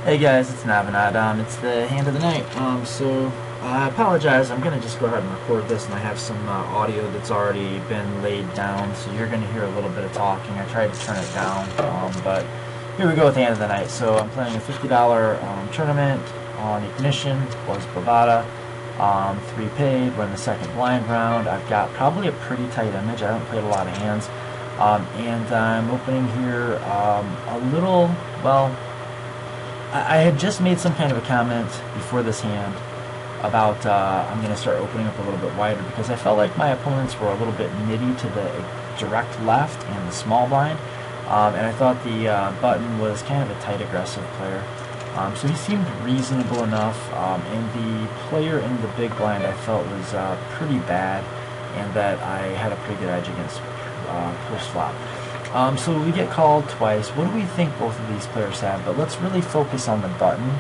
Hey guys, it's Navinat. It's the hand of the night. So I apologize. I'm gonna just go ahead and record this, and I have some audio that's already been laid down, so you're gonna hear a little bit of talking. I tried to turn it down, but here we go with the hand of the night. So I'm playing a $50 tournament on Ignition. Was Bovada. 3 paid. We're in the second blind round. I've got probably a pretty tight image. I haven't played a lot of hands, and I'm opening here a little well. I had just made some kind of a comment before this hand about I'm going to start opening up a little bit wider because I felt like my opponents were a little bit nitty to the direct left and the small blind, and I thought the button was kind of a tight aggressive player. So he seemed reasonable enough, and the player in the big blind I felt was pretty bad, and that I had a pretty good edge against post-flop. So we get called twice. What do we think both of these players have? But let's really focus on the button.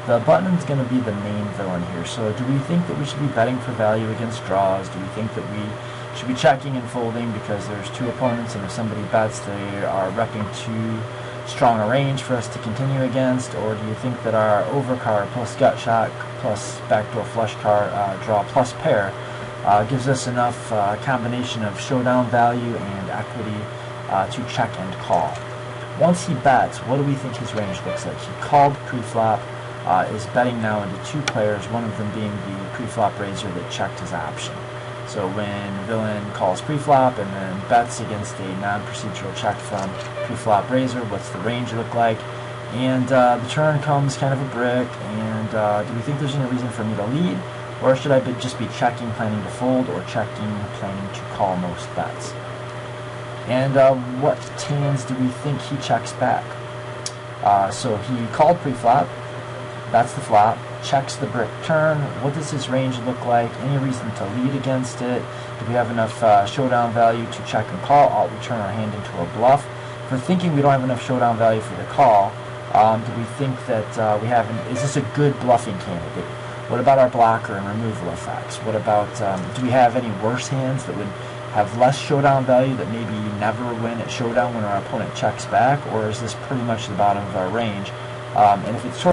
The button's going to be the main villain here. So do we think that we should be betting for value against draws? Do we think that we should be checking and folding because there's two opponents, and if somebody bets, they are repping too strong a range for us to continue against? Or do you think that our overcard plus gut shot plus backdoor flush card draw plus pair gives us enough combination of showdown value and equity to check and call? Once he bets, what do we think his range looks like? He called pre-flop, is betting now into two players, one of them being the pre-flop raiser that checked his option. So when villain calls pre-flop and then bets against a non-procedural check from pre-flop raiser, what's the range look like? And the turn comes kind of a brick, and do we think there's any reason for me to lead? Or should I just be checking, planning to fold, or checking, planning to call most bets? And what hands do we think he checks back? So he called pre-flop, that's the flop, checks the brick turn. What does his range look like? Any reason to lead against it? Do we have enough showdown value to check and call? We turn our hand into a bluff. If we're thinking we don't have enough showdown value for the call, do we think that is this a good bluffing candidate? What about our blocker and removal effects? What about, do we have any worse hands that would have less showdown value that maybe never win at showdown when our opponent checks back? Or is this pretty much the bottom of our range? And if it's